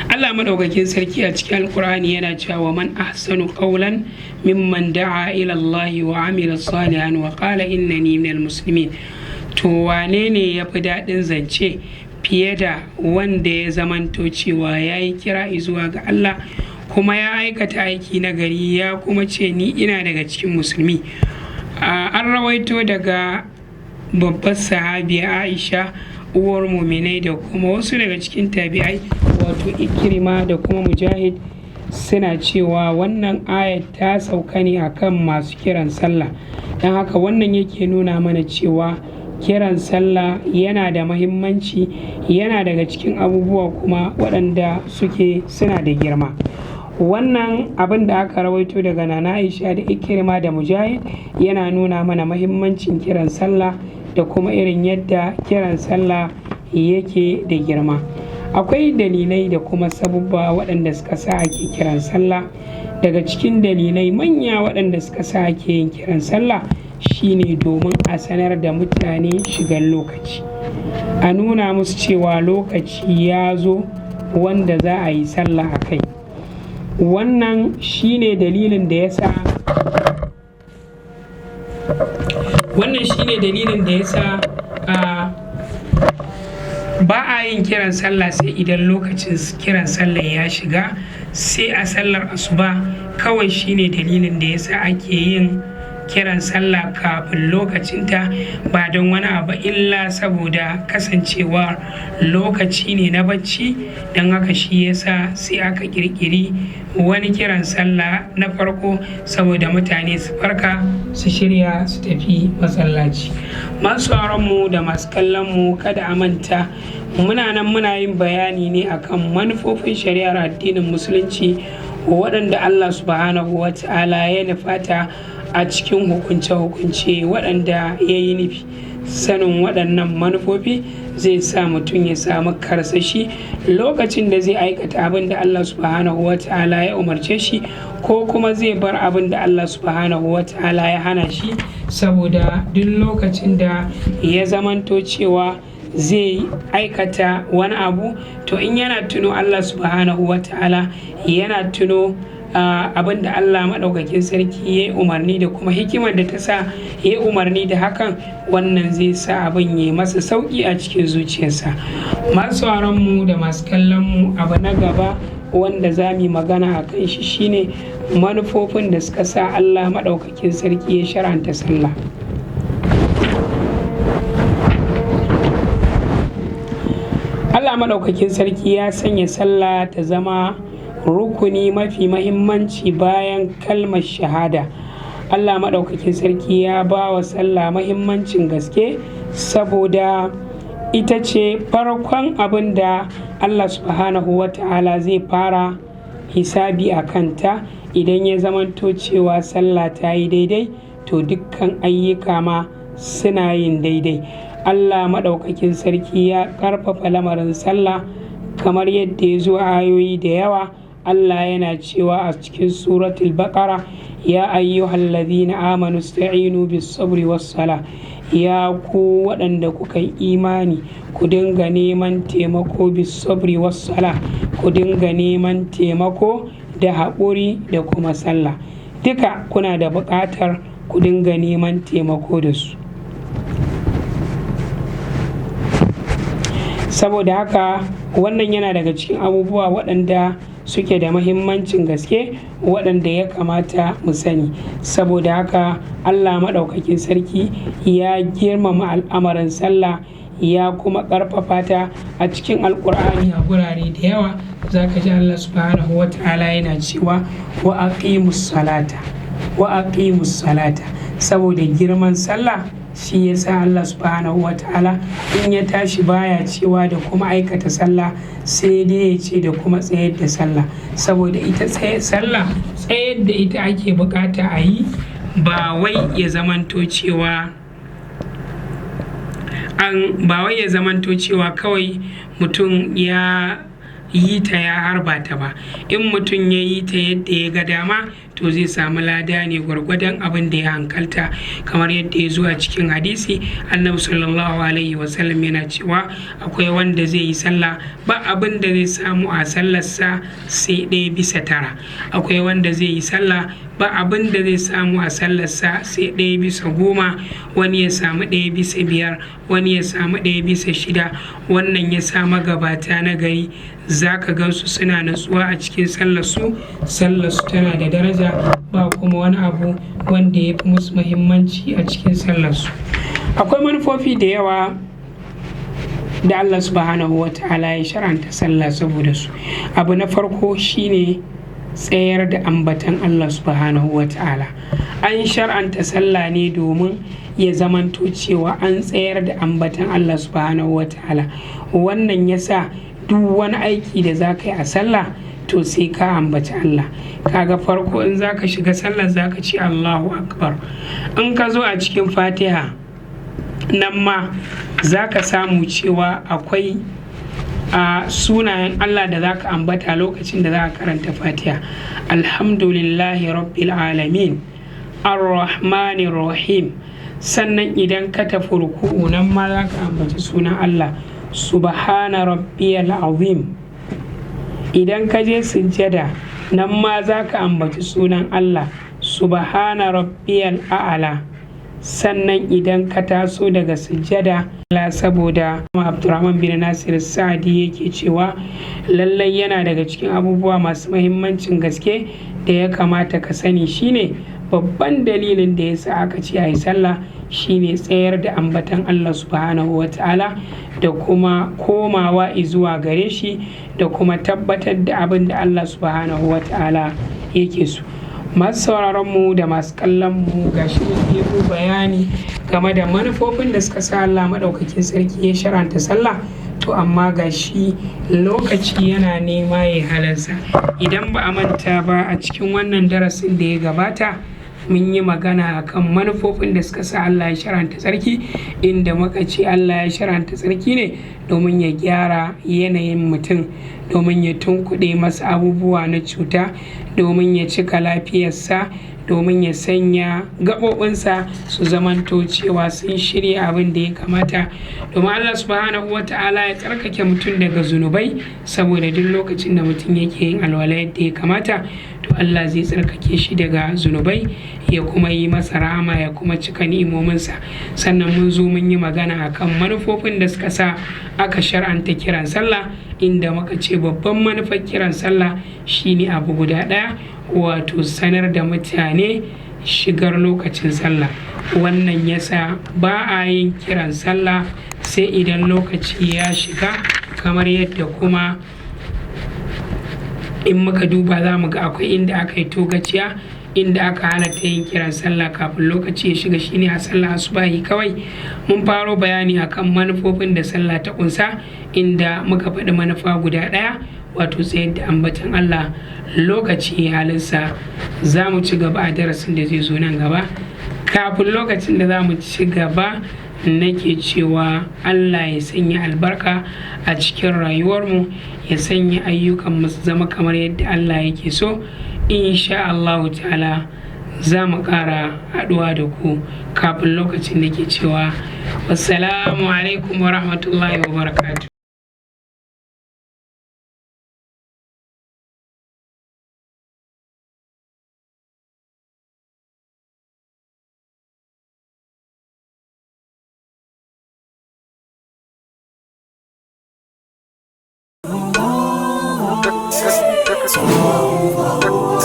Allah madaukakin sarki a cikin Alkur'ani yana cewa man ahsanu qawlan mimman da'a ila Allah wa amila salihan wa qala innani minal muslimin. To wane ne ya fi daɗin zance fiye da wanda ya zamanto cewa ya yi kira zuwa ga Allah kuma ya aikata aiki na gari ya kuma ce ni ina daga cikin musulmi. An rawaito daga babbar sahabiya Aisha uwar muminai da kuma wasu daga cikin tabi'ai wato Ikrima da kuma Mujahid suna cewa wannan ayat ta sauka ne akan masu kiran sallah. Don haka wannan yake nuna mana cewa kiran sallah yana da mahimmanci, yana daga cikin abubuwa kuma waɗanda suke suna da girma. Wannan abin da aka rawaito daga Nana Aisha da Ikrima da Mujahid yana nuna mana mahimmancin kiran sallah da kuma irin yadda kiran sallah yake da girma. Akwai dalilai da kuma sabubba waɗanda suka sa ake kiran sallah. Daga cikin dalilai manya waɗanda suka sa ake yin kiran sallah shine domin a sanar da mutane shigan lokaci, a nuna musu cewa lokaci ya zo wanda za a yi sallah a kai. Wannan shine dalilin da ya sa ba a yin kiran sallah sai idan lokacin kiran sallah ya shiga, sai a sallar asuba kawai shine dalilin da ya sa ake yin kiran sallah kafin lokacinta, ba don wani abu illa saboda kasancewa lokaci ne na bacci. Don haka shi yasa sai aka kirkiri wani kiran sallah na farko saboda mutane su farka su shirya su tafi masallaci. Masu mu da masu kallon mu kada a manta muna nan muna yin bayani ne akan manufofin shari'ar addinin musulunci waɗanda Allah subhanahu wa ta'ala ya nufata a cikin hukunce-hukunce waɗanda ya yi nufi. Sanin waɗannan manufofi zai sa mutum ya samu karsashi lokacin da zai aikata abin da Allah subhanahu wa ta'ala ya umarce shi, ko kuma zai bar abin da Allah subhanahu wa ta'ala ya hana shi. Saboda duk lokacin da ya zamanto cewa zai aikata wani abu, to in yana tuno Allah subhanahu wa ta'ala, yana tuno abin da Allah maɗaukakin sarki ya yi umarni da kuma hikimar da ta sa ya yi umarni da hakan, wannan zai sa abin ya masa sauƙi a cikin zuciyarsa. Masu mu da masu kallon mu, abu na gaba wanda za mu yi magana a kan shi shine manufofin da suka sa Allah maɗaukakin sarki ya shar'anta sallah. Allah maɗaukakin sarki ya sanya sallah ta zama rukuni mafi mahimmanci bayan kalmar shahada. Allah maɗaukakin sarki ya ba wa sallah mahimmancin gaske saboda ita ce farkon abin da Allah subhanahu wa ta'ala zai fara hisabi a kanta. Idan ya zamanto cewa sallah ta yi daidai, to dukkan ayyuka ma suna yin daidai. Allah maɗaukakin sarki ya ƙarfafa lamarin sallah kamar yadda ya zo ayoyi da yawa. Allah yana cewa a cikin suratul baqara, ya ayyuhallazina amanu ista'inu bis sabri was sala, ya ku waɗanda kuka yi imani ku dinga neman taimako bis sabri was sala, ku dinga neman taimako da haƙuri da kuma sallah. Duka kuna da buƙatar ku dinga neman taimako da su. Saboda haka wannan yana daga cikin abubuwa waɗanda suke da mahimmancin gaske waɗanda ya kamata mu sani. Saboda haka Allah maɗaukakin sarki ya girmama al'amarin sallah, ya kuma ƙarfafa ta a cikin alƙur'ani a gurare da yawa. Za ka ji Allah subhanahu wa ta'ala yana cewa wa aqimus salata. Saboda girman sallah shi yasa Allah subhanahu wa ta'ala in ya tashi baya cewa da kuma aikata sallah, sai dai ya ce da kuma tsayar da sallah. Saboda ita sallah tsayar da ita ake bukata a yi, ba wai ya zamanto cewa kawai mutum ya yi ta ya harba ta ba. In mutum ya yi ta yadda ya ga dama, to zai samu lada ne gwargwadon abin da ya hankalta, kamar yadda ya zo a cikin hadisi annabi sallallahu alaihi wasallam yana cewa akwai wanda zai yi sallah ba abin da zai samu a sallarsa sai 1/9, akwai wanda zai yi sallah ba abin da zai samu a sallarsa sai 1/10, wani ya samu 1/5, wani ya samu 1/6. wannan ya sa magabata na gari za ka gansu suna natsuwa a cikin sallarsu tana da daraja, ba kuma wani abu wanda ya fi musu muhimmanci a cikin sallarsu. Akwai manufofi da yawa da Allah subhanahu wa ta'ala ya shar'anta sallah saboda su. Abu na farko shine tsayar da ambatan Allah subhanahu wa ta'ala. An shar'anta sallah ne domin ya zamanto cewa an tsayar da ambatan Allah subhanahu wa ta'ala. Wannan yasa duk wani aiki da za ka yi a sallah to sai ka ambaci Allah. Kaga farko in za ka shiga sallar za ka ce Allahu akbar. In ka zo a cikin fatiha nan ma za ka samu cewa akwai a sunayen Allah da za ka ambata lokacin da za ka karanta fatiha. Alhamdulillahi rabbil alamin ar-rahmanir rahim. Sannan idan ka tafi ruku'u nan ma za ka ambaci sunan Allah, subhana rabbiyal azim. Idan ka je sujjada nan ma za ka ambaci sunan Allah, subhana rabbiyal a'la. Sannan idan ka taso daga sujjada, saboda Abdurrahman bin Nasir Sa'adi yake cewa lallai yana daga cikin abubuwa masu muhimmancin gaske da ya kamata ka sani shine babban dalilin da yasa aka ce a yi sallah shine tsayar da ambatan Allah subhanahu wa ta'ala da kuma komawa zuwa gare shi da kuma tabbatar da abin da Allah subhanahu wa ta'ala yake so. Masu sauraron mu da masu kallon mu gashi ne bayani game da manufofin da suka sa Allah maɗaukakin sarki ya shar'anta sallah, to amma gashi lokaci yana nema ya halarsa. Idan ba a manta ba a cikin wannan darasin da ya gabata mun yi magana akan manufofin da suka sa Allah ya shar'anta tsarki, inda muka ce Allah ya shar'anta tsarki ne domin ya gyara yanayin mutum, domin ya tunkuɗe masa abubuwa na cuta, domin ya cika lafiyarsa, domin ya sanya gaɓoɓinsa su zamanto cewa sun shirya abin da ya kamata, domin Allah subhanahu wa ta'ala ya tsarkake mutum daga zunubai, saboda duk lokacin da mutum yake yin alwala yadda ya kamata to Allah zai tsarkake shi daga zunubai ya kuma yi masa rahama ya kuma cika ni'imominsa. Sannan mun zo mun yi magana akan manufofin da suka sa aka shar'anta kiran sallah, inda muka ce babban manufar kiran sallah shine abu guda ɗaya, wato sanar da mutane shigar lokacin sallah. Wannan yasa ba a yin kiran sallah sai idan lokaci ya shiga, kamar yadda kuma in muka duba za mu ga akwai inda aka yi togaciya, inda aka halatta yin kiran sallah kafin lokaci ya shiga shine a sallah asubahi kawai. Mun faro bayani akan manufofin da sallah ta kunsa, inda muka faɗi manufa guda ɗaya, wato tsayar da ambatan Allah lokaci halinsa. Za mu ci gaba a darasin da zai zo nan gaba. Kafin lokacin da za mu ci gaba nake cewa Allah ya sanya albarka a cikin rayuwarmu, ya sanya ayyukanmu su zama kamar yadda Allah yake so. Insha Allah ta'ala za mu ƙara haɗuwa da ku. Kafin lokacin da ke cewa wassalamu alaikum wa rahmatullahi wa barakatuh. Take a